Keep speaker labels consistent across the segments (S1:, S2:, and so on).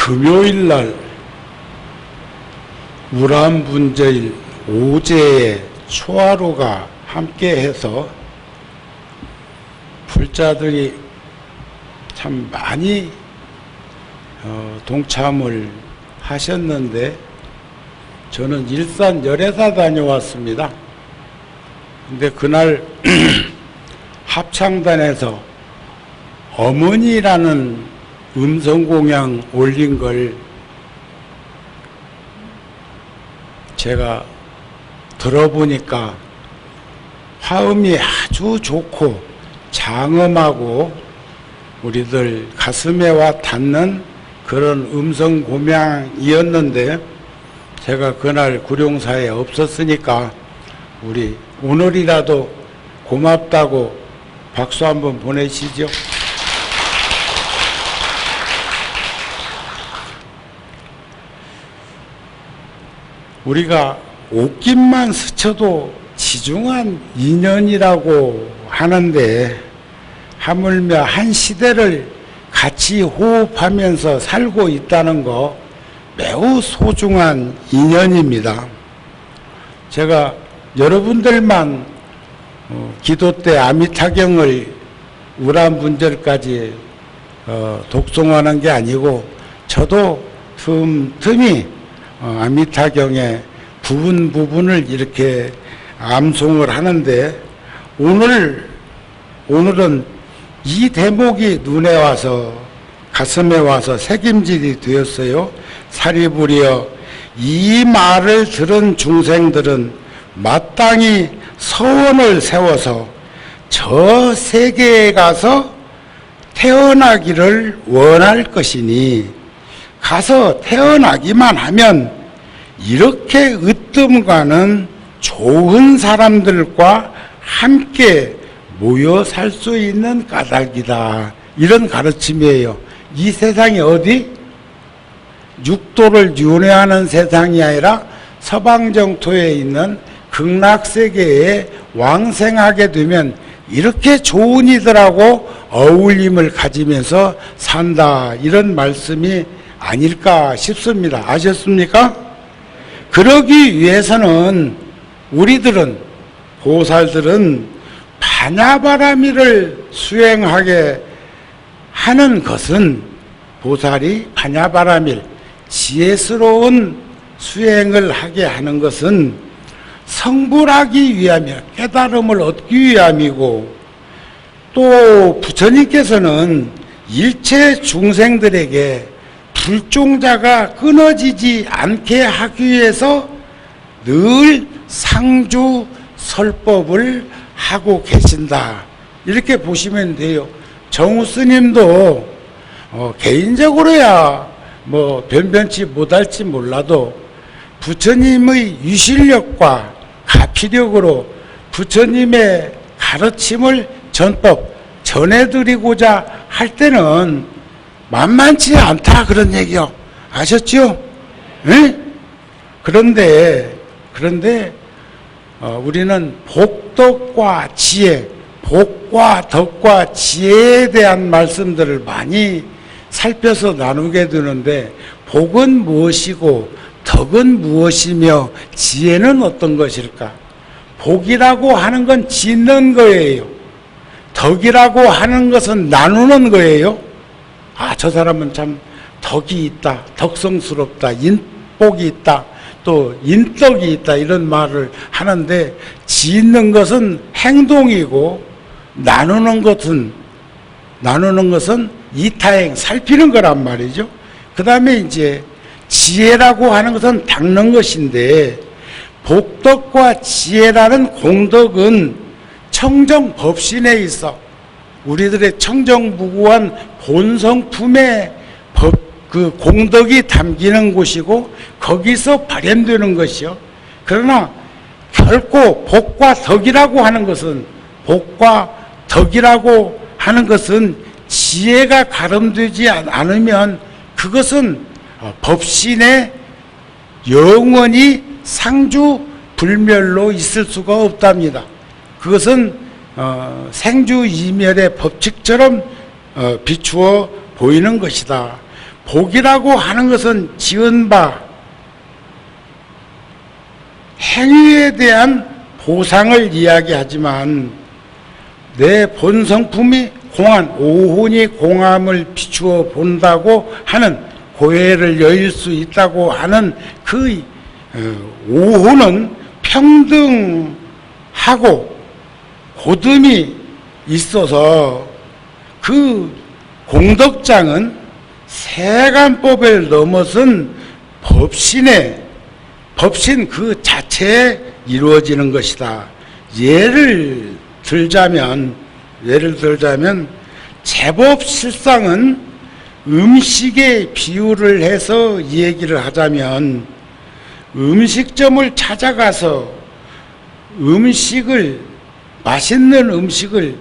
S1: 금요일날 우람분저일 오제에 초하루가 함께해서 불자들이 참 많이 동참을 하셨는데 저는 일산 열애사 다녀왔습니다. 근데 그날 합창단에서 어머니라는 음성공양 올린 걸 제가 들어보니까 화음이 아주 좋고 장엄하고 우리들 가슴에 와 닿는 그런 음성공양이었는데 제가 그날 구룡사에 없었으니까 우리 오늘이라도 고맙다고 박수 한번 보내시죠. 우리가 옷깃만 스쳐도 지중한 인연이라고 하는데 하물며 한 시대를 같이 호흡하면서 살고 있다는 거 매우 소중한 인연입니다. 제가 여러분들만 기도 때 아미타경을 우람분절까지 독송하는 게 아니고 저도 틈틈이 아미타경의 부분을 이렇게 암송을 하는데 오늘은 이 대목이 눈에 와서 가슴에 와서 새김질이 되었어요. 사리부리여 이 말을 들은 중생들은 마땅히 서원을 세워서 저 세계에 가서 태어나기를 원할 것이니 가서 태어나기만 하면 이렇게 으뜸가는 좋은 사람들과 함께 모여 살 수 있는 까닭이다. 이런 가르침이에요. 이 세상이 어디? 육도를 윤회하는 세상이 아니라 서방정토에 있는 극락세계에 왕생하게 되면 이렇게 좋은 이들하고 어울림을 가지면서 산다. 이런 말씀이 아닐까 싶습니다. 아셨습니까? 그러기 위해서는 우리들은 보살들은 파냐바라미를 수행하게 하는 것은 보살이 파냐바라밀 지혜스러운 수행을 하게 하는 것은 성불하기 위함이야. 깨달음을 얻기 위함이고 또 부처님께서는 일체 중생들에게 불종자가 끊어지지 않게 하기 위해서 늘 상주 설법을 하고 계신다. 이렇게 보시면 돼요. 정우 스님도 개인적으로야 뭐 변변치 못할지 몰라도 부처님의 유실력과 가피력으로 부처님의 가르침을 전법 전해드리고자 할 때는 만만치 않다 그런 얘기요. 아셨죠? 네? 그런데 우리는 복덕과 지혜, 복과 덕과 지혜에 대한 말씀들을 많이 살펴서 나누게 되는데 복은 무엇이고 덕은 무엇이며 지혜는 어떤 것일까? 복이라고 하는 건 짓는 거예요. 덕이라고 하는 것은 나누는 거예요. 아, 저 사람은 참 덕이 있다, 덕성스럽다, 인복이 있다, 또 인덕이 있다 이런 말을 하는데 짓는 것은 행동이고 나누는 것은 이타행 살피는 거란 말이죠. 그 다음에 이제 지혜라고 하는 것은 닦는 것인데 복덕과 지혜라는 공덕은 청정법신에 있어 우리들의 청정무구한 본성품의 그 공덕이 담기는 곳이고 거기서 발현되는 것이요. 그러나 결코 복과 덕이라고 하는 것은 지혜가 가름되지 않으면 그것은 법신에 영원히 상주불멸로 있을 수가 없답니다. 그것은 생주이멸의 법칙처럼 비추어 보이는 것이다. 복이라고 하는 것은 지은 바 행위에 대한 보상을 이야기하지만 내 본성품이 공안, 오혼이 공함을 비추어 본다고 하는 고해를 여일 수 있다고 하는 그 오혼은 평등하고 고듬이 있어서 그 공덕장은 세간법을 넘어선 법신 그 자체에 이루어지는 것이다. 예를 들자면 제법 실상은 음식에 비유를 해서 얘기를 하자면 음식점을 찾아가서 맛있는 음식을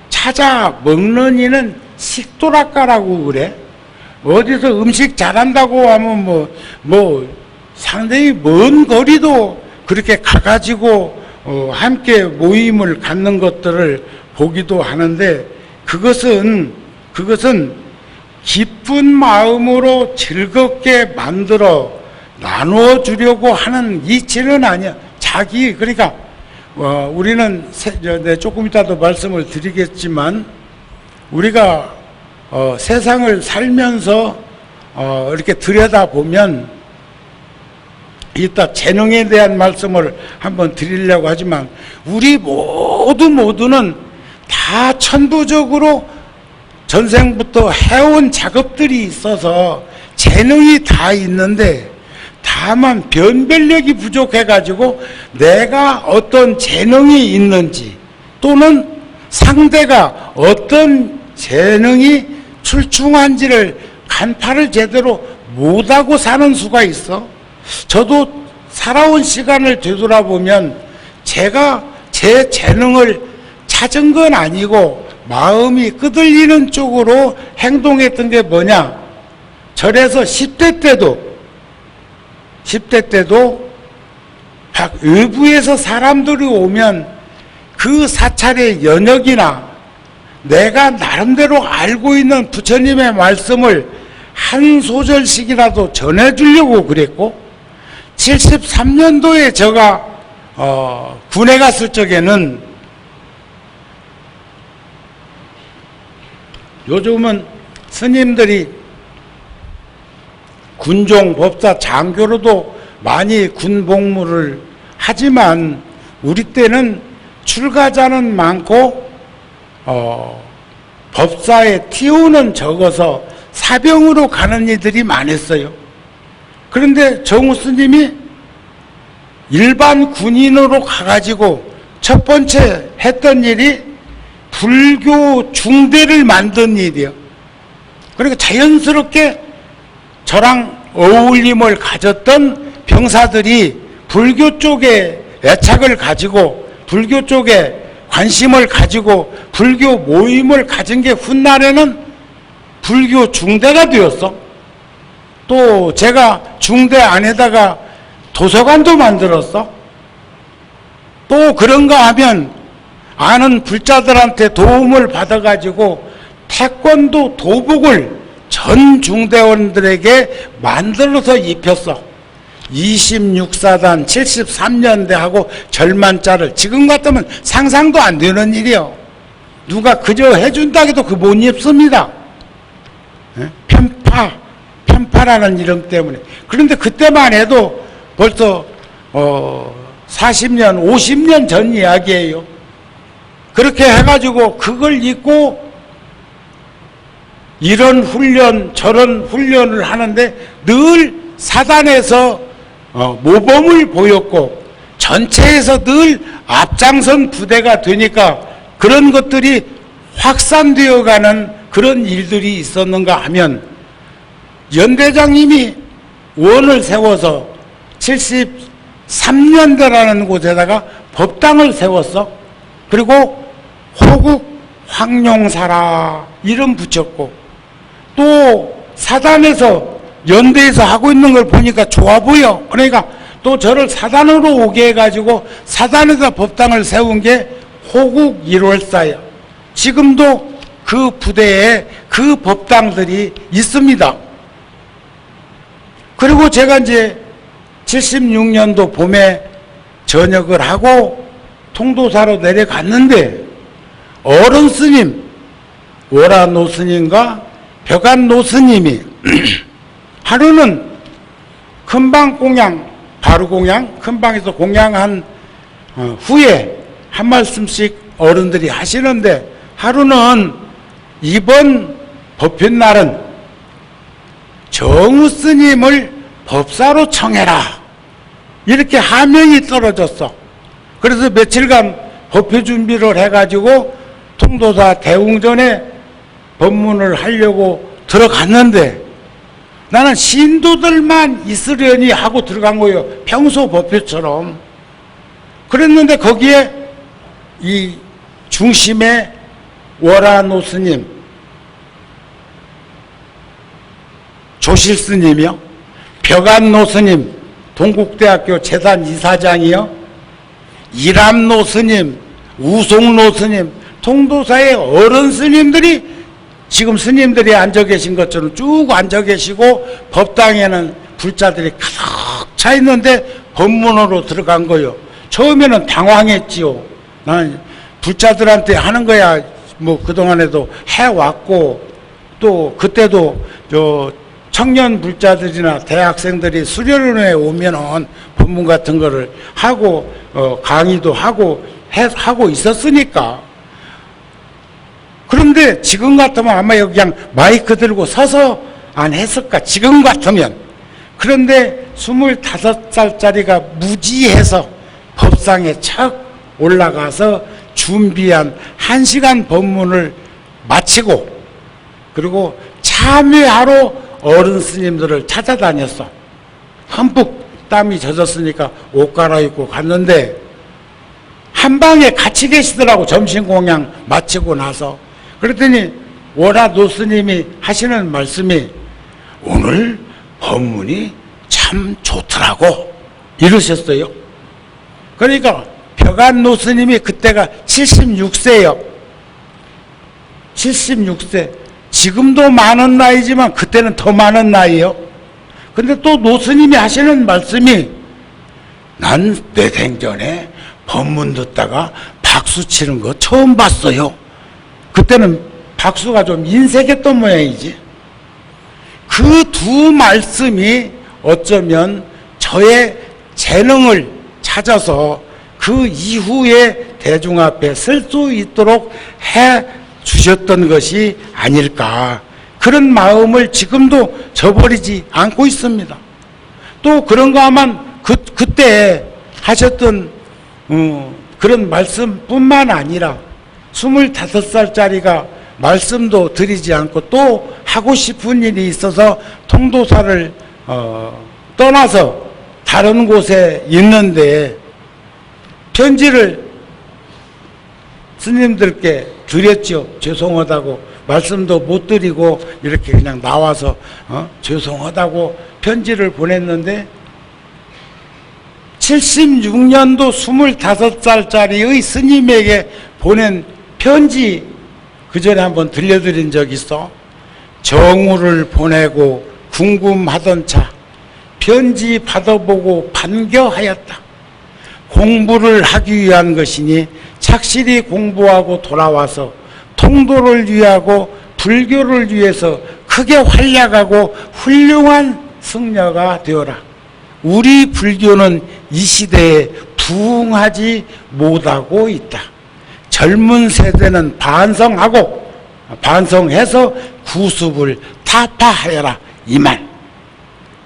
S1: 찾아 먹는 이는 식도락가라고 그래. 어디서 음식 잘한다고 하면 상당히 먼 거리도 그렇게 가가지고 함께 모임을 갖는 것들을 보기도 하는데 그것은 기쁜 마음으로 즐겁게 만들어 나누어 주려고 하는 이치는 아니야. 그러니까 우리는 조금 이따도 말씀을 드리겠지만 우리가 세상을 살면서 이렇게 들여다보면 이따 재능에 대한 말씀을 한번 드리려고 하지만 우리 모두는 다 천부적으로 전생부터 해온 작업들이 있어서 재능이 다 있는데 다만 변별력이 부족해가지고 내가 어떤 재능이 있는지 또는 상대가 어떤 재능이 출중한지를 간파를 제대로 못하고 사는 수가 있어. 저도 살아온 시간을 되돌아보면 제가 제 재능을 찾은 건 아니고 마음이 끄들리는 쪽으로 행동했던 게 뭐냐. 절에서 10대 때도 외부에서 사람들이 오면 그 사찰의 연역이나 내가 나름대로 알고 있는 부처님의 말씀을 한 소절씩이라도 전해주려고 그랬고 73년도에 제가 군에 갔을 적에는 요즘은 스님들이 군종, 법사, 장교로도 많이 군 복무를 하지만 우리 때는 출가자는 많고 법사의 티오는 적어서 사병으로 가는 이들이 많았어요. 그런데 정우 스님이 일반 군인으로 가가지고 첫 번째 했던 일이 불교 중대를 만든 일이에요. 그러니까 자연스럽게 저랑 어울림을 가졌던 병사들이 불교 쪽에 애착을 가지고 불교 쪽에 관심을 가지고 불교 모임을 가진 게 훗날에는 불교 중대가 되었어. 또 제가 중대 안에다가 도서관도 만들었어. 또 그런가 하면 아는 불자들한테 도움을 받아가지고 태권도 도복을 전 중대원들에게 만들어서 입혔어. 26사단 73년대하고 절만자를 지금 같으면 상상도 안 되는 일이요. 누가 그저 해준다 해도 그 못 입습니다. 편파라는 이름 때문에. 그런데 그때만 해도 벌써 40년 50년 전 이야기예요. 그렇게 해가지고 그걸 입고 이런 훈련 저런 훈련을 하는데 늘 사단에서 모범을 보였고 전체에서 늘 앞장선 부대가 되니까 그런 것들이 확산되어가는 그런 일들이 있었는가 하면 연대장님이 원을 세워서 73년대라는 곳에다가 법당을 세웠어. 그리고 호국 황룡사라 이름 붙였고 또 사단에서 연대에서 하고 있는 걸 보니까 좋아 보여. 그러니까 또 저를 사단으로 오게 해가지고 사단에서 법당을 세운 게 호국 1월사야. 지금도 그 부대에 그 법당들이 있습니다. 그리고 제가 이제 76년도 봄에 전역을 하고 통도사로 내려갔는데 어른 스님, 오라 노스님과 벽안 노스님이 하루는 큰방 공양, 바로 공양, 큰방에서 공양한 후에 한 말씀씩 어른들이 하시는데 하루는 이번 법회날은 정우 스님을 법사로 청해라 이렇게 하명이 떨어졌어. 그래서 며칠간 법회 준비를 해가지고 통도사 대웅전에 법문을 하려고 들어갔는데 나는 신도들만 있으려니 하고 들어간 거예요. 평소 법회처럼. 그랬는데 거기에 이 중심에 월화노 스님, 조실 스님이요, 벽안노 스님, 동국대학교 재단 이사장이요, 이람노 스님, 우송노 스님, 통도사의 어른 스님들이 지금 스님들이 앉아 계신 것처럼 쭉 앉아 계시고 법당에는 불자들이 가득 차 있는데 법문으로 들어간 거요. 처음에는 당황했지요. 나는 불자들한테 하는 거야 뭐 그동안에도 해왔고 또 그때도 저 청년 불자들이나 대학생들이 수련회에 오면은 법문 같은 거를 하고 강의도 하고 있었으니까. 그런데 지금 같으면 아마 여기 그냥 마이크 들고 서서 안 했을까 지금 같으면. 그런데 25살짜리가 무지해서 법상에 척 올라가서 준비한 1시간 법문을 마치고 그리고 참회하러 어른 스님들을 찾아다녔어. 흠뻑 땀이 젖었으니까 옷 갈아입고 갔는데 한 방에 같이 계시더라고. 점심 공양 마치고 나서. 그랬더니 월화 노스님이 하시는 말씀이 오늘 법문이 참 좋더라고 이러셨어요. 그러니까 벽안 노스님이 그때가 76세요. 76세. 지금도 많은 나이지만 그때는 더 많은 나이요. 근데 또 노스님이 하시는 말씀이 난 뇌생전에 법문 듣다가 박수 치는 거 처음 봤어요. 그때는 박수가 좀 인색했던 모양이지. 그 두 말씀이 어쩌면 저의 재능을 찾아서 그 이후에 대중 앞에 쓸 수 있도록 해 주셨던 것이 아닐까. 그런 마음을 지금도 저버리지 않고 있습니다. 또 그런가 하면 그때 하셨던 그런 말씀뿐만 아니라 25살짜리가 말씀도 드리지 않고 또 하고 싶은 일이 있어서 통도사를 떠나서 다른 곳에 있는데 편지를 스님들께 드렸죠. 죄송하다고. 말씀도 못 드리고 이렇게 그냥 나와서 죄송하다고 편지를 보냈는데 76년도 25살짜리의 스님에게 보낸 편지 그 전에 한번 들려드린 적 있어. 정우를 보내고 궁금하던 차 편지 받아보고 반겨하였다. 공부를 하기 위한 것이니 착실히 공부하고 돌아와서 통도를 위하고 불교를 위해서 크게 활약하고 훌륭한 승려가 되어라. 우리 불교는 이 시대에 부응하지 못하고 있다. 젊은 세대는 반성해서 구습을 타파하여라. 이 말.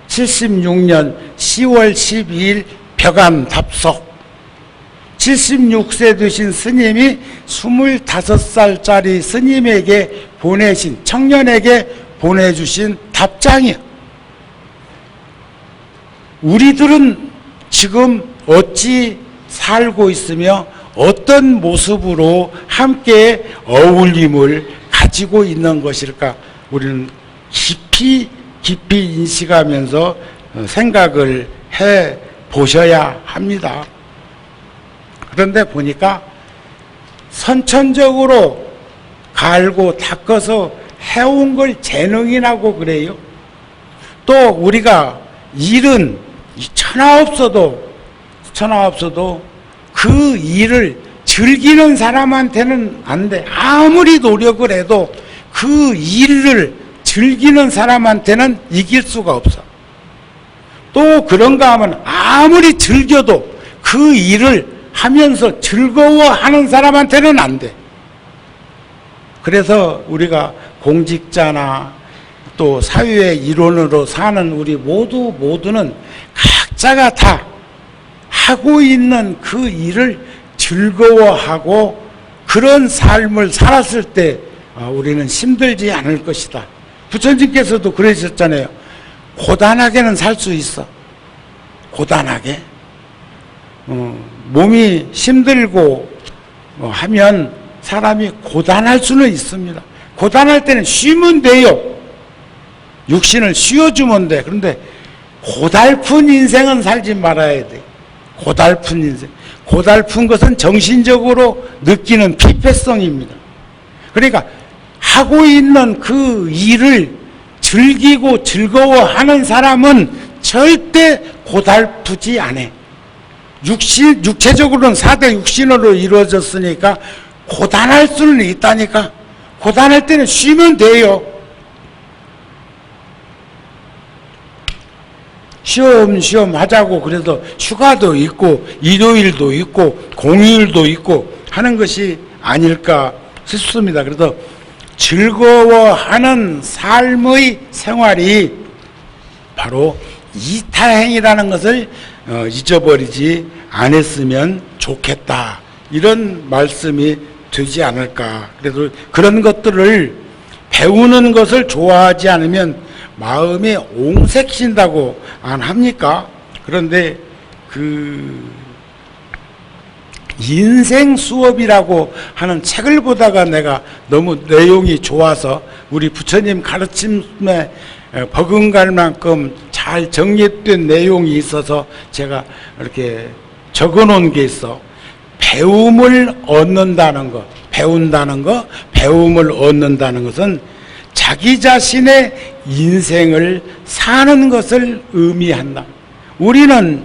S1: 76년 10월 12일 벽안 답석. 76세 되신 스님이 25살짜리 스님에게 보내신, 청년에게 보내주신 답장이야. 우리들은 지금 어찌 살고 있으며 어떤 모습으로 함께 어울림을 가지고 있는 것일까? 우리는 깊이 인식하면서 생각을 해 보셔야 합니다. 그런데 보니까 선천적으로 갈고 닦아서 해온 걸 재능이라고 그래요. 또 우리가 일은 천하 없어도 그 일을 즐기는 사람한테는 안 돼. 아무리 노력을 해도 그 일을 즐기는 사람한테는 이길 수가 없어. 또 그런가 하면 아무리 즐겨도 그 일을 하면서 즐거워하는 사람한테는 안 돼. 그래서 우리가 공직자나 또 사회의 일원으로 사는 우리 모두는 각자가 다 하고 있는 그 일을 즐거워하고 그런 삶을 살았을 때 우리는 힘들지 않을 것이다. 부처님께서도 그러셨잖아요. 고단하게는 살 수 있어. 고단하게. 몸이 힘들고 하면 사람이 고단할 수는 있습니다. 고단할 때는 쉬면 돼요. 육신을 쉬어주면 돼. 그런데 고달픈 인생은 살지 말아야 돼. 고달픈 인생. 고달픈 것은 정신적으로 느끼는 피폐성입니다. 그러니까 하고 있는 그 일을 즐기고 즐거워하는 사람은 절대 고달프지 않아. 육체적으로는 4대 육신으로 이루어졌으니까 고단할 수는 있다니까. 고단할 때는 쉬면 돼요. 쉬엄쉬엄 하자고. 그래서 휴가도 있고 일요일도 있고 공휴일도 있고 하는 것이 아닐까 싶습니다. 그래서 즐거워하는 삶의 생활이 바로 이타행이라는 것을 잊어버리지 않았으면 좋겠다. 이런 말씀이 되지 않을까. 그래서 그런 것들을 배우는 것을 좋아하지 않으면 마음이 옹색신다고 안 합니까? 그런데 그 인생 수업이라고 하는 책을 보다가 내가 너무 내용이 좋아서 우리 부처님 가르침에 버금갈 만큼 잘 정립된 내용이 있어서 제가 이렇게 적어 놓은 게 있어. 배움을 얻는다는 것, 배운다는 것, 배움을 얻는다는 것은 자기 자신의 인생을 사는 것을 의미한다. 우리는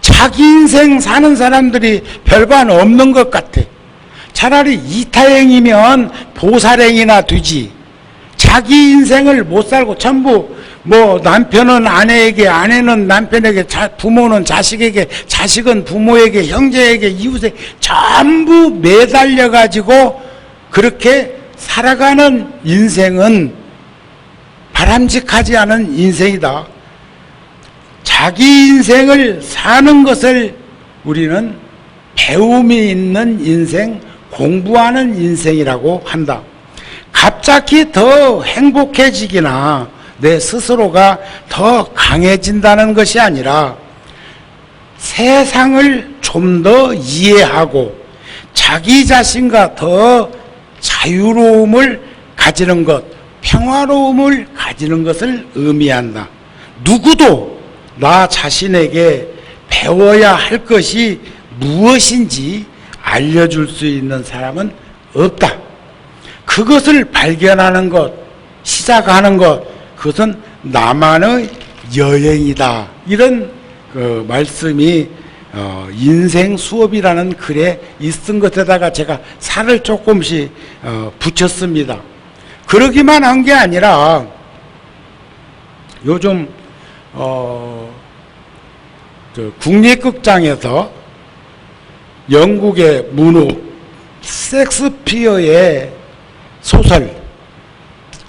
S1: 자기 인생 사는 사람들이 별반 없는 것 같아. 차라리 이타행이면 보살행이나 되지. 자기 인생을 못 살고 전부 남편은 아내에게, 아내는 남편에게, 부모는 자식에게, 자식은 부모에게, 형제에게, 이웃에게 전부 매달려 가지고 그렇게 살아가는 인생은 바람직하지 않은 인생이다. 자기 인생을 사는 것을 우리는 배움이 있는 인생, 공부하는 인생이라고 한다. 갑자기 더 행복해지기나 내 스스로가 더 강해진다는 것이 아니라 세상을 좀 더 이해하고 자기 자신과 더 자유로움을 가지는 것, 평화로움을 가지는 것을 의미한다. 누구도 나 자신에게 배워야 할 것이 무엇인지 알려줄 수 있는 사람은 없다. 그것을 발견하는 것, 시작하는 것, 그것은 나만의 여행이다. 이런 말씀이 인생 수업이라는 글에 있은 것에다가 제가 살을 조금씩 붙였습니다. 그러기만 한 게 아니라 요즘 국립극장에서 영국의 문우 섹스피어의 소설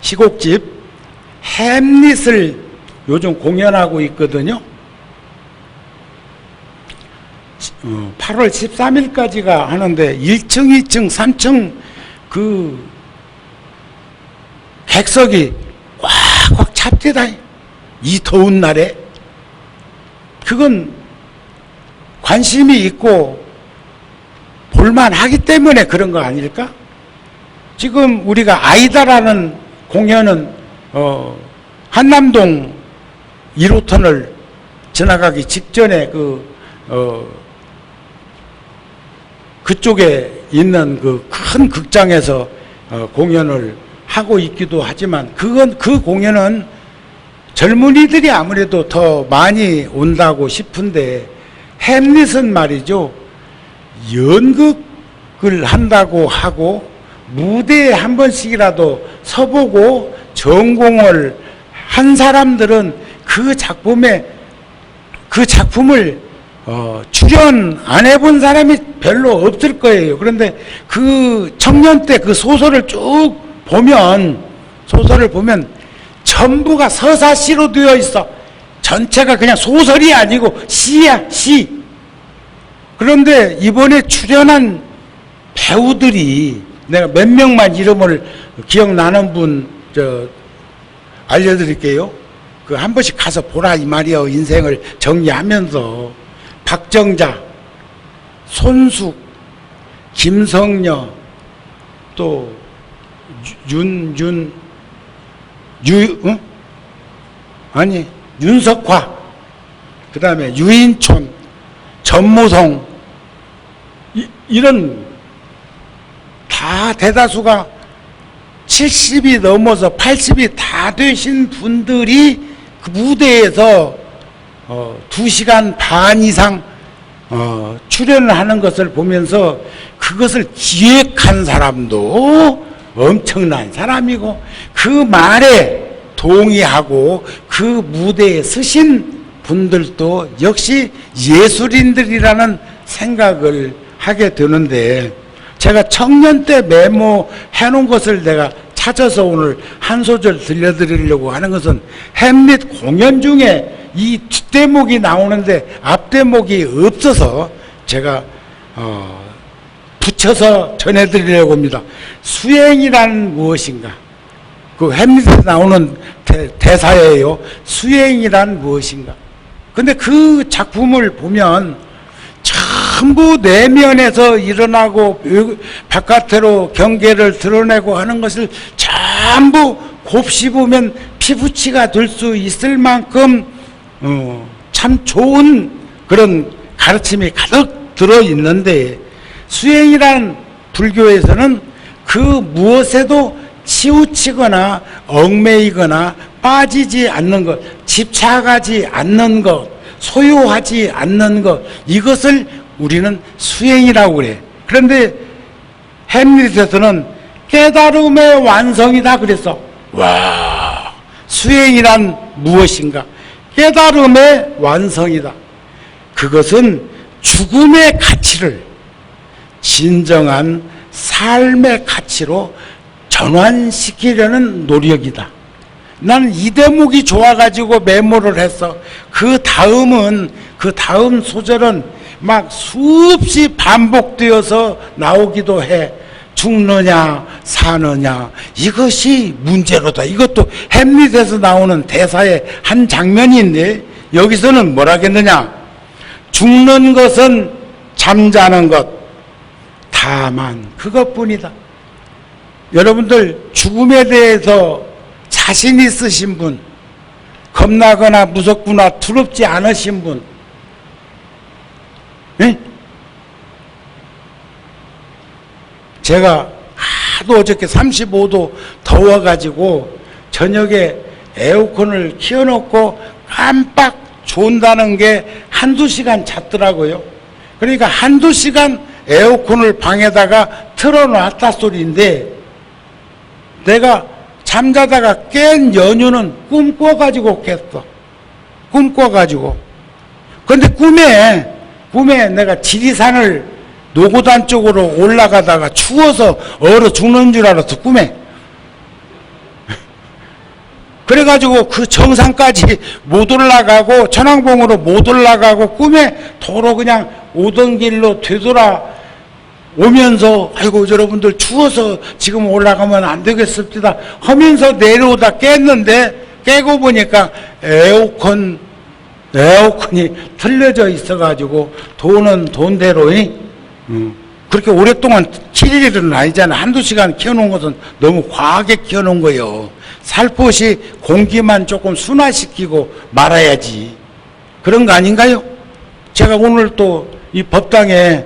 S1: 시곡집 햄릿을 요즘 공연하고 있거든요. 8월 13일까지가 하는데 1층, 2층, 3층 그 객석이 꽉꽉 찹디다. 이 더운 날에. 그건 관심이 있고 볼만하기 때문에 그런 거 아닐까? 지금 우리가 아이다라는 공연은 한남동 1호선을 지나가기 직전에 그쪽에 있는 그 큰 극장에서 공연을 하고 있기도 하지만 그 공연은 젊은이들이 아무래도 더 많이 온다고 싶은데, 햄릿은 말이죠, 연극을 한다고 하고 무대에 한 번씩이라도 서보고 전공을 한 사람들은 그 작품을 출연 안 해본 사람이 별로 없을 거예요. 그런데 그 청년 때 그 소설을 쭉 보면, 전부가 서사시로 되어 있어. 전체가 그냥 소설이 아니고 시야, 시. 그런데 이번에 출연한 배우들이, 내가 몇 명만 이름을 기억나는 분 알려드릴게요. 그 한 번씩 가서 보라 이 말이요. 인생을 정리하면서. 박정자, 손숙, 김성녀, 또 윤석화, 그 다음에 유인촌, 전무성, 이런 다 대다수가 70이 넘어서 80이 다 되신 분들이 그 무대에서 2시간 반 이상 출연을 하는 것을 보면서, 그것을 기획한 사람도 엄청난 사람이고 그 말에 동의하고 그 무대에 서신 분들도 역시 예술인들이라는 생각을 하게 되는데, 제가 청년 때 메모해 놓은 것을 내가 찾아서 오늘 한 소절 들려드리려고 하는 것은, 햄릿 공연 중에 이 뒷대목이 나오는데 앞대목이 없어서 제가 붙여서 전해드리려고 합니다. 수행이란 무엇인가? 그 햄릿에 나오는 대사예요. 수행이란 무엇인가? 근데 그 작품을 보면 전부 내면에서 일어나고 바깥으로 경계를 드러내고 하는 것을 전부 곱씹으면 피부치가 될 수 있을 만큼 참 좋은 그런 가르침이 가득 들어있는데, 수행이란 불교에서는 그 무엇에도 치우치거나 얽매이거나 빠지지 않는 것, 집착하지 않는 것, 소유하지 않는 것, 이것을 우리는 수행이라고 그래. 그런데 햄릿에서는 깨달음의 완성이다 그랬어. 와, 수행이란 무엇인가? 깨달음의 완성이다. 그것은 죽음의 가치를 진정한 삶의 가치로 전환시키려는 노력이다. 나는 이 대목이 좋아가지고 메모를 했어. 그 다음 소절은 막 수없이 반복되어서 나오기도 해. 죽느냐 사느냐, 이것이 문제로다. 이것도 햄릿에서 나오는 대사의 한 장면인데, 여기서는 뭐라겠느냐? 죽는 것은 잠자는 것, 다만 그것뿐이다. 여러분들 죽음에 대해서 자신 있으신 분, 겁나거나 무섭거나 두렵지 않으신 분, 네? 제가 하도 어저께 35도 더워가지고 저녁에 에어컨을 키워놓고 깜빡 존다는 게 한두 시간 잤더라고요. 그러니까 한두 시간 에어컨을 방에다가 틀어놨다 소리인데, 내가 잠자다가 깬 연유는 꿈꿔가지고 깼어. 꿈꿔가지고. 근데 꿈에 내가 지리산을 노고단 쪽으로 올라가다가 추워서 얼어 죽는 줄 알았어, 꿈에. 그래가지고 그 정상까지 못 올라가고, 천왕봉으로 못 올라가고, 꿈에 도로 그냥 오던 길로 되돌아 오면서, 아이고 여러분들 추워서 지금 올라가면 안 되겠습니다 하면서 내려오다 깼는데, 깨고 보니까 에어컨이 틀려져 있어가지고 돈은 돈대로 그렇게 오랫동안 킬 일은 아니잖아. 한두 시간 키워놓은 것은 너무 과하게 키워놓은 거예요. 살포시 공기만 조금 순화시키고 말아야지. 그런 거 아닌가요? 제가 오늘 또 이 법당에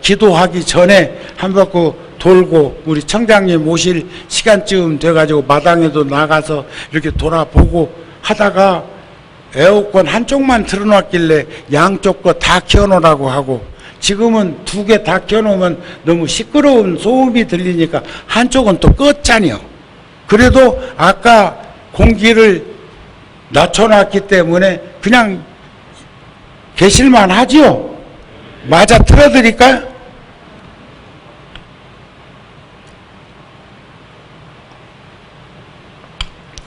S1: 기도하기 전에 한 바퀴 돌고 우리 청장님 오실 시간쯤 돼가지고 마당에도 나가서 이렇게 돌아보고 하다가 에어컨 한쪽만 틀어놨길래 양쪽 거 다 켜놓으라고 하고, 지금은 두 개 다 켜놓으면 너무 시끄러운 소음이 들리니까 한쪽은 또 껐잖아요. 그래도 아까 공기를 낮춰놨기 때문에 그냥 계실만 하지요. 맞아 틀어드릴까요?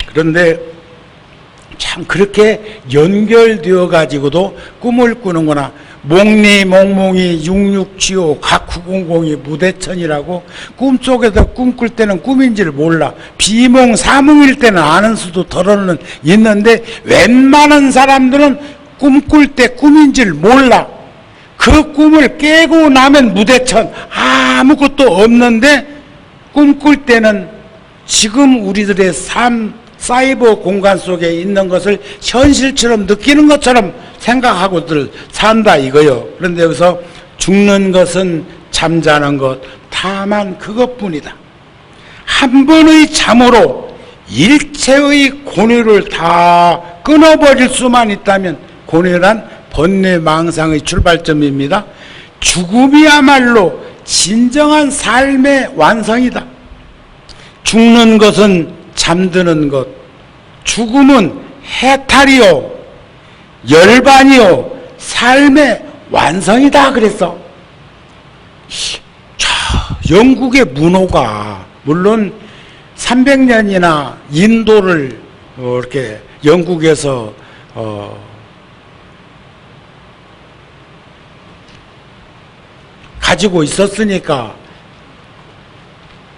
S1: 그런데 참 그렇게 연결되어 가지고도 꿈을 꾸는구나. 목리 몽몽이 6675 각900이 무대천이라고, 꿈속에서 꿈꿀 때는 꿈인지를 몰라. 비몽 사몽일 때는 아는 수도 덜어는 있는데 웬만한 사람들은 꿈꿀 때 꿈인지를 몰라. 그 꿈을 깨고 나면 무대천, 아무것도 없는데 꿈꿀 때는 지금 우리들의 삶, 사이버 공간 속에 있는 것을 현실처럼 느끼는 것처럼 생각하고들 산다 이거요. 그런데 여기서 죽는 것은 잠자는 것, 다만 그것뿐이다. 한 번의 잠으로 일체의 권유를 다 끊어버릴 수만 있다면, 권유란 번뇌망상의 출발점입니다. 죽음이야말로 진정한 삶의 완성이다. 죽는 것은 잠드는 것, 죽음은 해탈이요 열반이요 삶의 완성이다 그랬어. 자, 영국의 문호가 물론 300년이나 인도를 이렇게 영국에서 가지고 있었으니까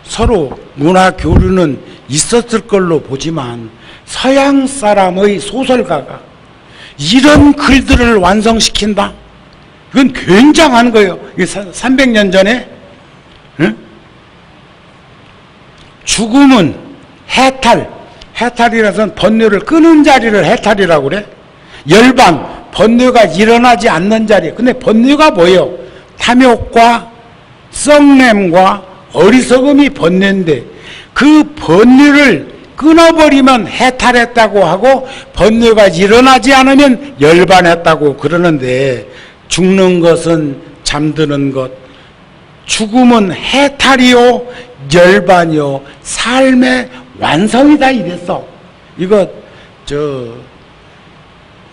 S1: 서로 문화 교류는 있었을 걸로 보지만, 서양 사람의 소설가가 이런 글들을 완성시킨다? 이건 굉장한 거예요. 300년 전에. 응? 죽음은 해탈, 해탈이라서는 번뇌를 끄는 자리를 해탈이라고 그래. 열반, 번뇌가 일어나지 않는 자리. 근데 번뇌가 뭐예요? 탐욕과 썩냄과 어리석음이 번뇌인데, 그 번뇌를 끊어버리면 해탈했다고 하고, 번뇌가 일어나지 않으면 열반했다고 그러는데, 죽는 것은 잠드는 것, 죽음은 해탈이요 열반이요 삶의 완성이다 이랬어. 이거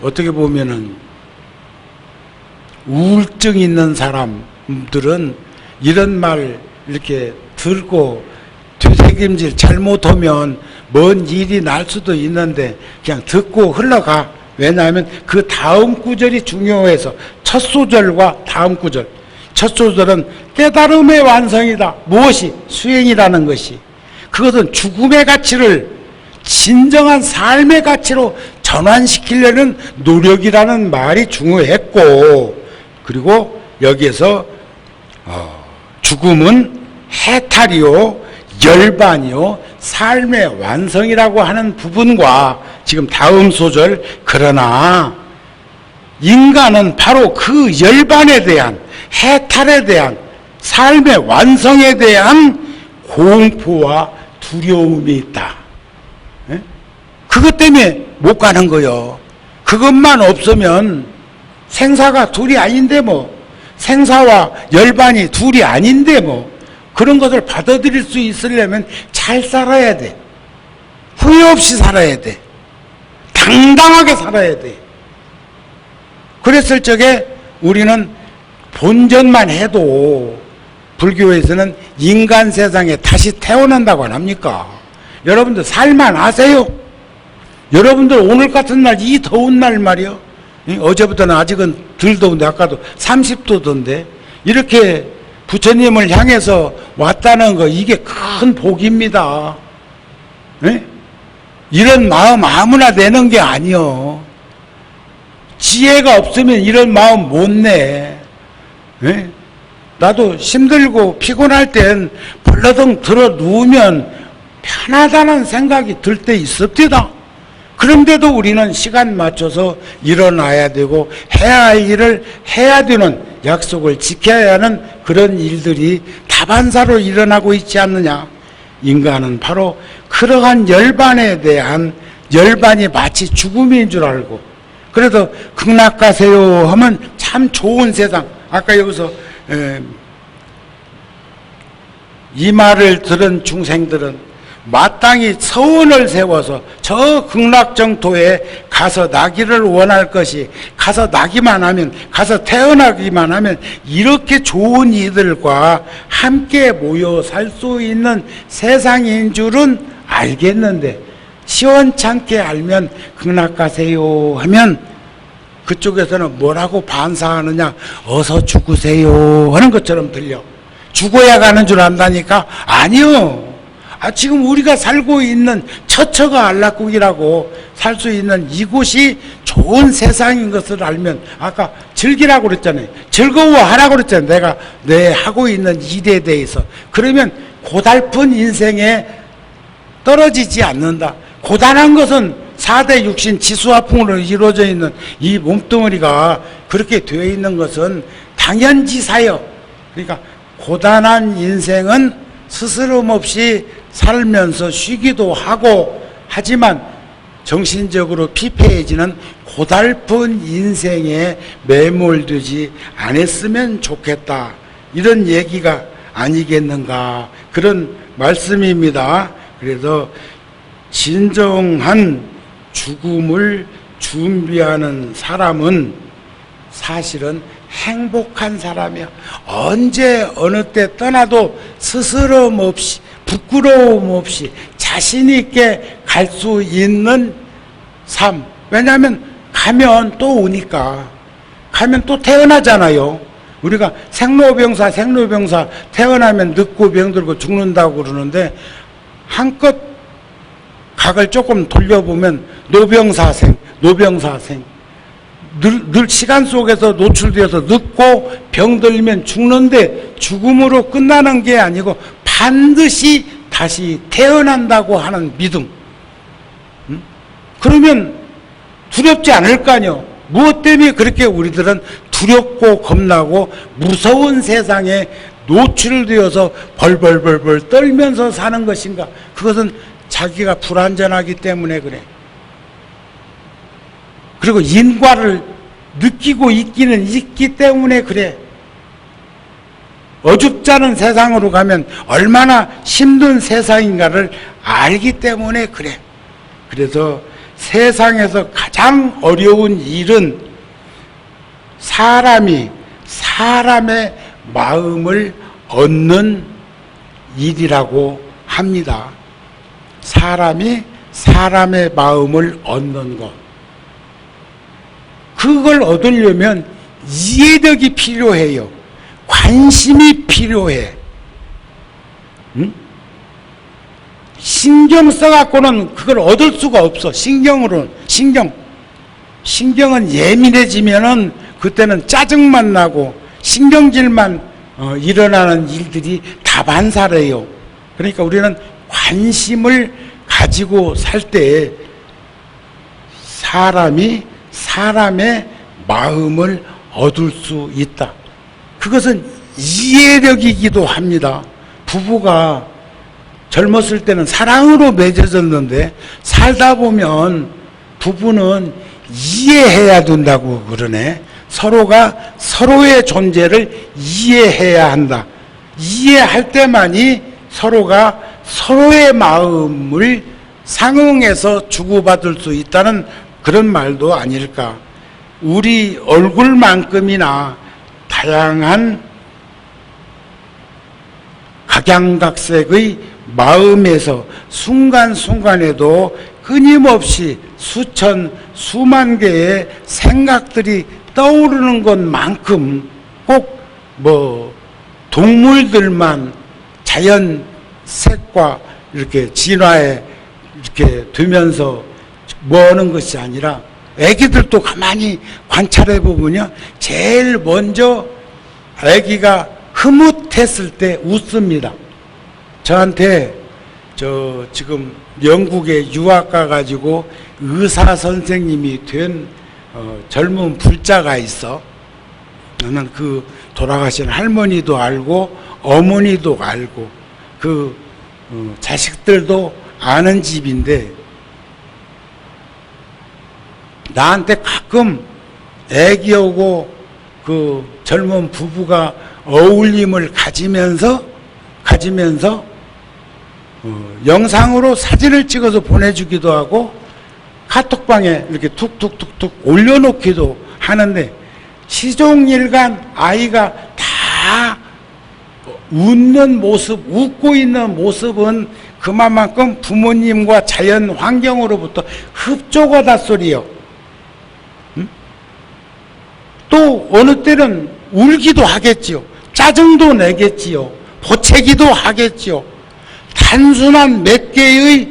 S1: 어떻게 보면은 우울증 있는 사람들은 이런 말 이렇게 들고 되새김질 잘못하면 먼 일이 날 수도 있는데 그냥 듣고 흘러가. 왜냐하면 그 다음 구절이 중요해서, 첫 소절과 다음 구절. 첫 소절은 깨달음의 완성이다. 무엇이? 수행이라는 것이. 그것은 죽음의 가치를 진정한 삶의 가치로 전환시키려는 노력이라는 말이 중요했고, 그리고 여기에서 죽음은 해탈이요 열반이요 삶의 완성이라고 하는 부분과 지금 다음 소절, 그러나 인간은 바로 그 열반에 대한, 해탈에 대한, 삶의 완성에 대한 공포와 두려움이 있다. 그것 때문에 못 가는 거요. 그것만 없으면 생사가 둘이 아닌데 뭐, 생사와 열반이 둘이 아닌데 뭐, 그런 것을 받아들일 수 있으려면 잘 살아야 돼. 후회 없이 살아야 돼. 당당하게 살아야 돼. 그랬을 적에 우리는 본전만 해도, 불교에서는 인간 세상에 다시 태어난다고 안 합니까? 여러분들 살만 하세요. 여러분들 오늘 같은 날, 이 더운 날 말이요, 어제부터는 아직은 덜 더운데 아까도 30도던데 이렇게 부처님을 향해서 왔다는 거, 이게 큰 복입니다. 네? 이런 마음 아무나 내는 게 아니요. 지혜가 없으면 이런 마음 못 내. 네? 나도 힘들고 피곤할 땐 벌러덩 들어 누우면 편하다는 생각이 들 때 있습니다. 그런데도 우리는 시간 맞춰서 일어나야 되고 해야 할 일을 해야 되는, 약속을 지켜야 하는 그런 일들이 다반사로 일어나고 있지 않느냐. 인간은 바로 그러한 열반에 대한 열반이 마치 죽음인 줄 알고, 그래서 극락가세요 하면 참 좋은 세상. 아까 여기서 이 말을 들은 중생들은 마땅히 서원을 세워서 저 극락정토에 가서 나기를 원할 것이, 가서 나기만 하면, 가서 태어나기만 하면 이렇게 좋은 이들과 함께 모여 살 수 있는 세상인 줄은 알겠는데, 시원찮게 알면 극락가세요 하면 그쪽에서는 뭐라고 반사하느냐, 어서 죽으세요 하는 것처럼 들려. 죽어야 가는 줄 안다니까? 아니요. 지금 우리가 살고 있는 처처가 안락국이라고 살 수 있는 이곳이 좋은 세상인 것을 알면, 아까 즐기라고 그랬잖아요. 즐거워하라고 그랬잖아요. 내가 내 하고 있는 일에 대해서. 그러면 고달픈 인생에 떨어지지 않는다. 고단한 것은 4대 육신 지수화풍으로 이루어져 있는 이 몸뚱어리가 그렇게 되어 있는 것은 당연지사여. 그러니까 고단한 인생은 스스럼 없이 살면서 쉬기도 하고, 하지만 정신적으로 피폐해지는 고달픈 인생에 매몰되지 않았으면 좋겠다. 이런 얘기가 아니겠는가, 그런 말씀입니다. 그래서 진정한 죽음을 준비하는 사람은 사실은 행복한 사람이야. 언제 어느 때 떠나도 스스럼 없이, 부끄러움 없이 자신 있게 갈 수 있는 삶. 왜냐하면 가면 또 오니까. 가면 또 태어나잖아요. 우리가 생로병사 태어나면 늙고 병들고 죽는다고 그러는데, 한껏 각을 조금 돌려보면 노병사생, 늘 시간 속에서 노출되어서 늙고 병들면 죽는데, 죽음으로 끝나는 게 아니고 반드시 다시 태어난다고 하는 믿음. 그러면 두렵지 않을 거 아니요. 무엇 때문에 그렇게 우리들은 두렵고 겁나고 무서운 세상에 노출되어서 벌벌벌벌 떨면서 사는 것인가? 그것은 자기가 불안전하기 때문에 그래. 그리고 인과를 느끼고 있기는 있기 때문에 그래. 어줍잖은 세상으로 가면 얼마나 힘든 세상인가를 알기 때문에 그래. 그래서 세상에서 가장 어려운 일은 사람이 사람의 마음을 얻는 일이라고 합니다. 사람이 사람의 마음을 얻는 것. 그걸 얻으려면 이해력이 필요해요. 관심이 필요해. 응? 신경 써갖고는 그걸 얻을 수가 없어. 신경은 예민해지면은 그때는 짜증만 나고 신경질만 일어나는 일들이 다반사래요. 그러니까 우리는 관심을 가지고 살 때 사람이 사람의 마음을 얻을 수 있다. 그것은 이해력이기도 합니다. 부부가 젊었을 때는 사랑으로 맺어졌는데 살다 보면 부부는 이해해야 된다고 그러네. 서로가 서로의 존재를 이해해야 한다. 이해할 때만이 서로가 서로의 마음을 상응해서 주고받을 수 있다는 그런 말도 아닐까. 우리 얼굴만큼이나 다양한 각양각색의 마음에서 순간순간에도 끊임없이 수천 수만 개의 생각들이 떠오르는 것만큼 꼭 동물들만 자연 색과 이렇게 진화에 이렇게 되면서 하는 것이 아니라, 애기들도 가만히 관찰해 보면요, 제일 먼저 애기가 흐뭇했을 때 웃습니다. 저한테 지금 영국에 유학 가가지고 의사 선생님이 된 젊은 불자가 있어. 나는 그 돌아가신 할머니도 알고 어머니도 알고 그 자식들도 아는 집인데 나한테 가끔 애기하고 그 젊은 부부가 어울림을 가지면서 영상으로 사진을 찍어서 보내주기도 하고 카톡방에 이렇게 툭툭툭툭 올려놓기도 하는데 시종일관 아이가 다 웃는 모습, 웃고 있는 모습은 그만큼 부모님과 자연 환경으로부터 흡족하다 소리요. 또 어느 때는 울기도 하겠지요. 짜증도 내겠지요. 보채기도 하겠지요. 단순한 몇 개의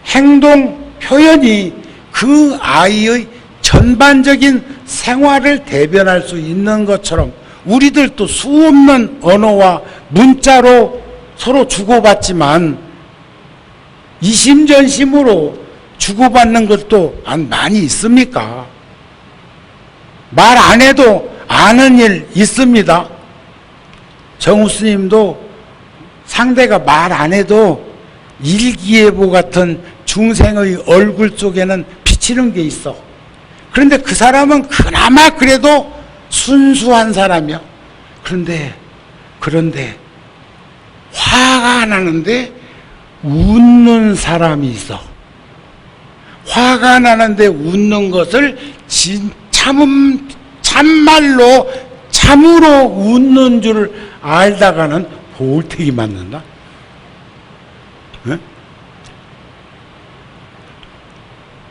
S1: 행동 표현이 그 아이의 전반적인 생활을 대변할 수 있는 것처럼 우리들도 수없는 언어와 문자로 서로 주고받지만 이심전심으로 주고받는 것도 많이 있습니까? 말 안 해도 아는 일 있습니다. 정우 스님도 상대가 말 안 해도 일기예보 같은 중생의 얼굴 속에는 비치는 게 있어. 그런데 그 사람은 그나마 그래도 순수한 사람이야. 그런데 화가 나는데 웃는 사람이 있어. 화가 나는데 웃는 것을 참말로 참으로 웃는 줄 알다가는 볼테기 맞는다. 네?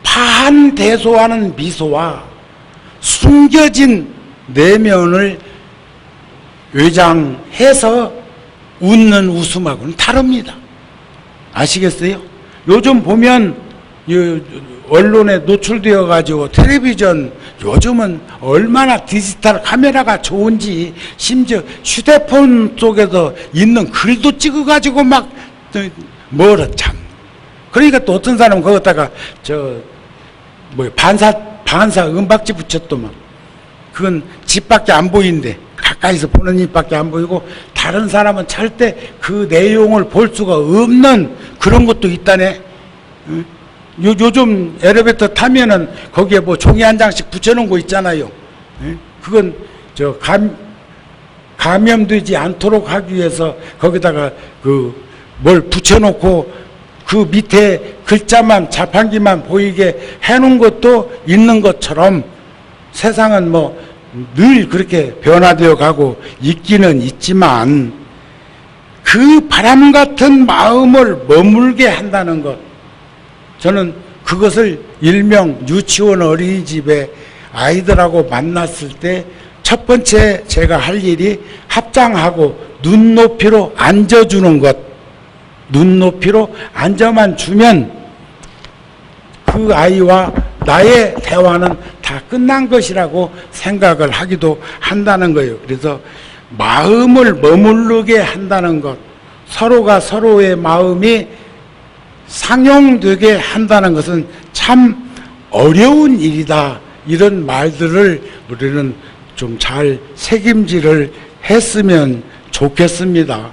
S1: 파한대소하는 미소와 숨겨진 내면을 외장해서 웃는 웃음하고는 다릅니다. 아시겠어요? 요즘 보면 언론에 노출되어 가지고 텔레비전 요즘은 얼마나 디지털 카메라가 좋은지 심지어 휴대폰 속에서 있는 글도 찍어 가지고 막 뭐라 참. 그러니까 또 어떤 사람은 거기다가 반사 은박지 붙였더만. 그건 집밖에 안 보이는데 가까이서 보는 입밖에 안 보이고 다른 사람은 절대 그 내용을 볼 수가 없는 그런 것도 있다네. 요즘 엘리베이터 타면은 거기에 뭐 종이 한 장씩 붙여놓은 거 있잖아요. 그건 감염되지 않도록 하기 위해서 거기다가 뭘 붙여놓고 그 밑에 글자만 자판기만 보이게 해놓은 것도 있는 것처럼 세상은 뭐 늘 그렇게 변화되어 가고 있기는 있지만 그 바람 같은 마음을 머물게 한다는 것, 저는 그것을 일명 유치원 어린이집에 아이들하고 만났을 때 첫 번째 제가 할 일이 합장하고 눈높이로 앉아주는 것. 눈높이로 앉아만 주면 그 아이와 나의 대화는 다 끝난 것이라고 생각을 하기도 한다는 거예요. 그래서 마음을 머무르게 한다는 것, 서로가 서로의 마음이 상용되게 한다는 것은 참 어려운 일이다. 이런 말들을 우리는 좀 잘 책임질을 했으면 좋겠습니다.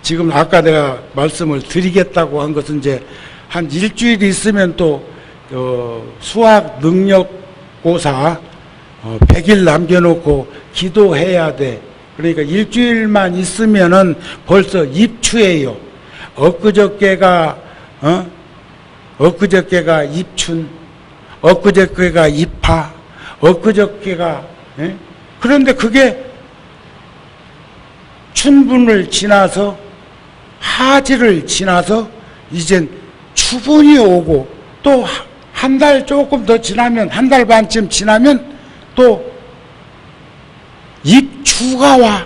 S1: 지금 아까 내가 말씀을 드리겠다고 한 것은 이제 한 일주일 있으면 또 수학 능력고사 100일 남겨놓고 기도해야 돼. 그러니까 일주일만 있으면은 벌써 입추예요. 엊그저께가 입춘, 엊그저께가 입하, 엊그저께가 그런데 그게 춘분을 지나서 하지를 지나서 이젠 추분이 오고 또 한 달 조금 더 지나면 한 달 반쯤 지나면 또 입추가 와.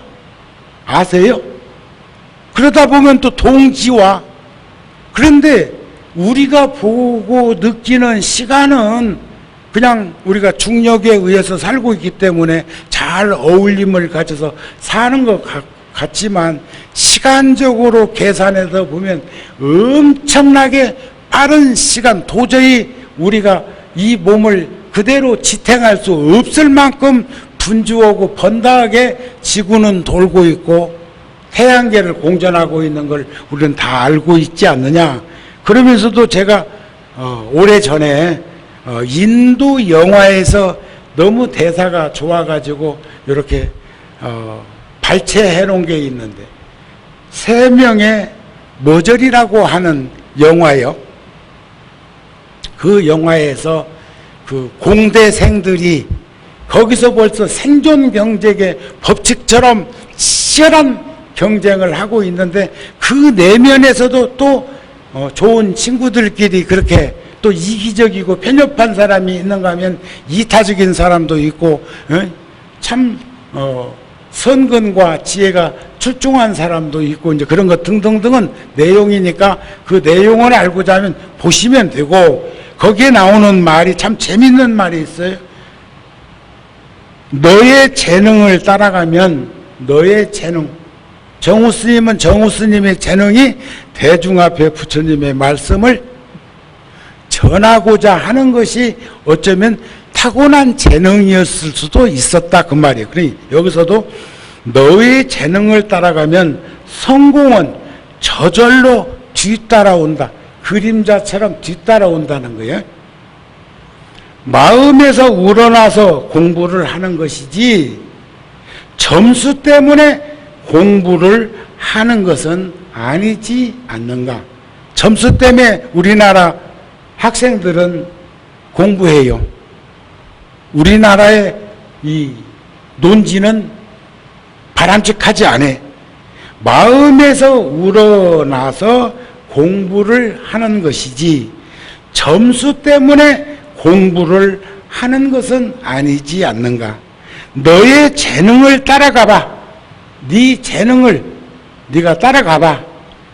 S1: 아세요? 그러다 보면 또 동지와. 그런데 우리가 보고 느끼는 시간은 그냥 우리가 중력에 의해서 살고 있기 때문에 잘 어울림을 가져서 사는 것 같지만 시간적으로 계산해서 보면 엄청나게 빠른 시간, 도저히 우리가 이 몸을 그대로 지탱할 수 없을 만큼 분주하고 번다하게 지구는 돌고 있고 태양계를 공전하고 있는 걸 우리는 다 알고 있지 않느냐. 그러면서도 제가 오래전에 인도 영화에서 너무 대사가 좋아가지고 이렇게 발췌해 놓은 게 있는데, 세 명의 머저리라고 하는 영화요. 그 영화에서 그 공대생들이 거기서 벌써 생존 경쟁의 법칙처럼 치열한 경쟁을 하고 있는데, 그 내면에서도 또 좋은 친구들끼리 그렇게 또 이기적이고 편협한 사람이 있는가 하면 이타적인 사람도 있고, 참 선근과 지혜가 출중한 사람도 있고, 이제 그런 것 등등등은 내용이니까 그 내용을 알고자 하면 보시면 되고, 거기에 나오는 말이 참 재밌는 말이 있어요. 너의 재능을 따라가면 너의 재능, 정우 스님은 정우 스님의 재능이 대중 앞에 부처님의 말씀을 전하고자 하는 것이 어쩌면 타고난 재능이었을 수도 있었다, 그 말이에요. 그러니 여기서도 너의 재능을 따라가면 성공은 저절로 뒤따라온다. 그림자처럼 뒤따라온다는 거예요. 마음에서 우러나서 공부를 하는 것이지 점수 때문에 공부를 하는 것은 아니지 않는가. 점수 때문에 우리나라 학생들은 공부해요. 우리나라의 이 논지는 바람직하지 않아. 마음에서 우러나서 공부를 하는 것이지 점수 때문에 공부를 하는 것은 아니지 않는가. 너의 재능을 따라가봐. 네 재능을 네가 따라가봐.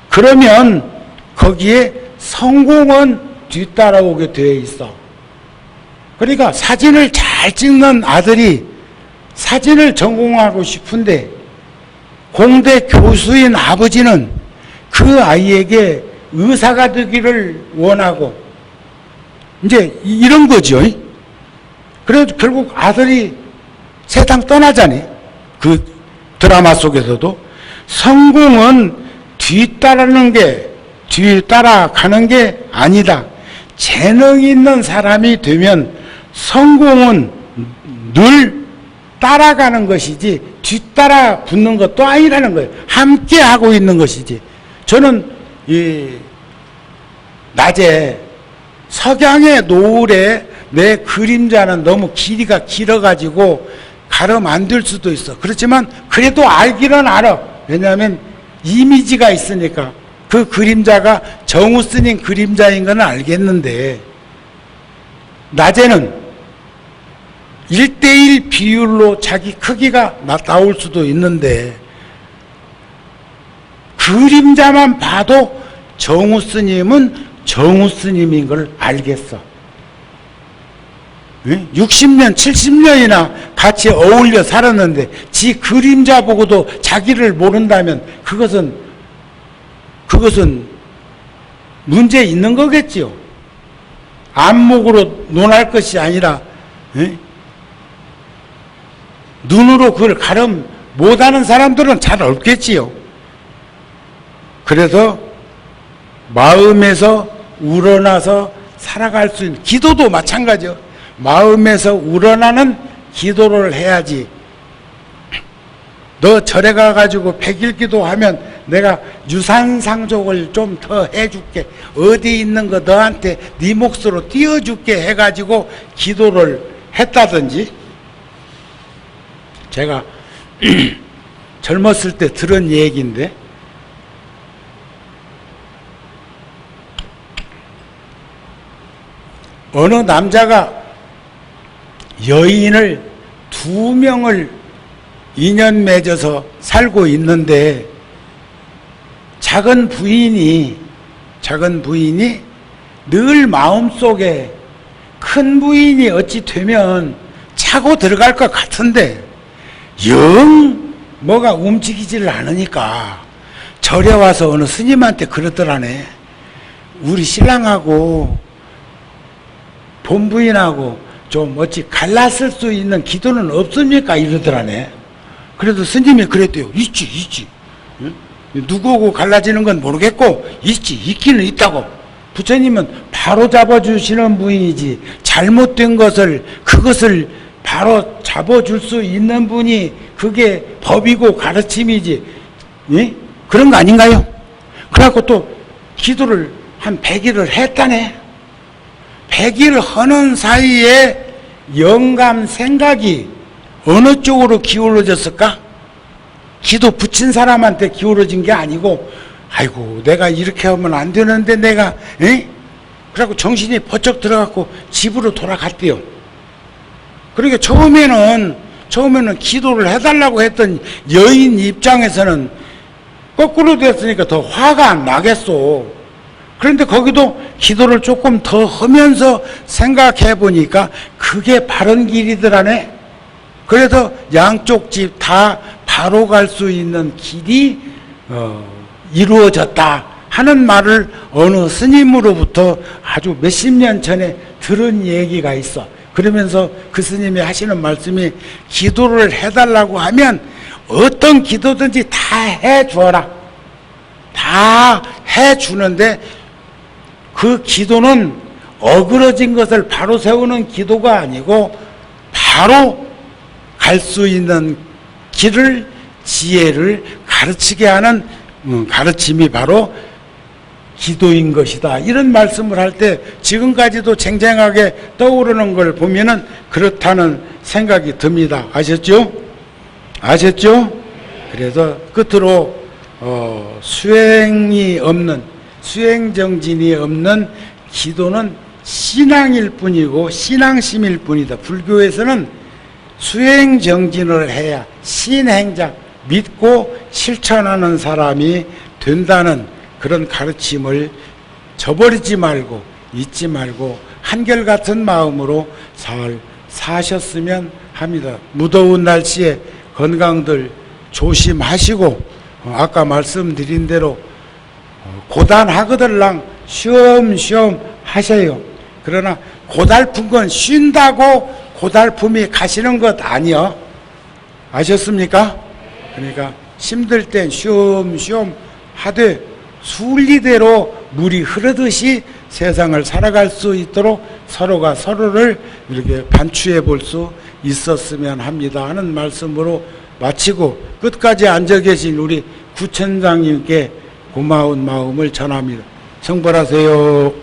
S1: 그러면 거기에 성공은 뒤따라오게 되어 있어. 그러니까 사진을 잘 찍는 아들이 사진을 전공하고 싶은데 공대 교수인 아버지는 그 아이에게 의사가 되기를 원하고, 이제 이런 거죠. 그래서 결국 아들이 세상 떠나자니. 그 드라마 속에서도 성공은 뒤따라가는 게 아니다. 재능 있는 사람이 되면 성공은 늘 따라가는 것이지 뒤따라 붙는 것도 아니라는 거예요. 함께 하고 있는 것이지. 저는 낮에 석양의 노을에 내 그림자는 너무 길이가 길어가지고 가름 안 될 수도 있어. 그렇지만 그래도 알기는 알아. 왜냐하면 이미지가 있으니까. 그 그림자가 정우 스님 그림자인 건 알겠는데, 낮에는 1:1 비율로 자기 크기가 나올 수도 있는데, 그림자만 봐도 정우 스님은 정우 스님인 걸 알겠어. 60년, 70년이나 같이 어울려 살았는데 지 그림자 보고도 자기를 모른다면 그것은 문제 있는 거겠지요. 안목으로 논할 것이 아니라 눈으로 그걸 가름 못하는 사람들은 잘 없겠지요. 그래서 마음에서 우러나서 살아갈 수 있는, 기도도 마찬가지요. 마음에서 우러나는 기도를 해야지. 너 절에 가가지고 100일 기도하면 내가 유산상족을 좀 더 해줄게. 어디 있는 거 너한테 네 몫으로 띄워줄게 해가지고 기도를 했다든지. 제가 젊었을 때 들은 얘기인데, 어느 남자가 여인을 2명을 인연 맺어서 살고 있는데, 작은 부인이 늘 마음속에 큰 부인이 어찌 되면 차고 들어갈 것 같은데 영 뭐가 움직이지를 않으니까 절에 와서 어느 스님한테 그러더라네. 우리 신랑하고 본부인하고 좀 어찌 갈랐을 수 있는 기도는 없습니까? 이러더라네. 그래도 스님이 그랬대요. 있지. 응? 누구하고 갈라지는 건 모르겠고 있기는 있다고. 부처님은 바로 잡아주시는 분이지 잘못된 그것을 바로 잡아줄 수 있는 분이 그게 법이고 가르침이지. 예? 그런 거 아닌가요? 그래갖고 또 기도를 한 100일을 했다네. 100일 하는 사이에 영감 생각이 어느 쪽으로 기울어졌을까? 기도 붙인 사람한테 기울어진 게 아니고, 아이고 내가 이렇게 하면 안 되는데 내가, 에? 그래갖고 정신이 번쩍 들어갖고 집으로 돌아갔대요. 그러니까 처음에는 기도를 해달라고 했던 여인 입장에서는 거꾸로 됐으니까 더 화가 안 나겠어. 그런데 거기도 기도를 조금 더 하면서 생각해 보니까 그게 바른 길이더라네. 그래서 양쪽 집 다 바로 갈 수 있는 길이 이루어졌다 하는 말을 어느 스님으로부터 아주 몇십 년 전에 들은 얘기가 있어. 그러면서 그 스님이 하시는 말씀이 기도를 해달라고 하면 어떤 기도든지 다 해주어라. 다 해주는데 그 기도는 어그러진 것을 바로 세우는 기도가 아니고 바로 갈 수 있는 길을, 지혜를 가르치게 하는 가르침이 바로 기도인 것이다. 이런 말씀을 할 때 지금까지도 쟁쟁하게 떠오르는 걸 보면은 그렇다는 생각이 듭니다. 아셨죠? 그래서 끝으로 수행정진이 없는 기도는 신앙일 뿐이고 신앙심일 뿐이다. 불교에서는 수행정진을 해야 신행자, 믿고 실천하는 사람이 된다는 그런 가르침을 저버리지 말고 잊지 말고 한결같은 마음으로 잘 사셨으면 합니다. 무더운 날씨에 건강들 조심하시고 아까 말씀드린 대로 고단하거들랑 쉬엄쉬엄 하세요. 그러나 고달픈 건 쉰다고 고달픔이 가시는 것 아니요. 아셨습니까? 그러니까 힘들 땐 쉬엄쉬엄 하되 순리대로 물이 흐르듯이 세상을 살아갈 수 있도록 서로가 서로를 이렇게 반추해 볼 수 있었으면 합니다 하는 말씀으로 마치고 끝까지 앉아 계신 우리 구천장님께 고마운 마음을 전합니다. 성불하세요.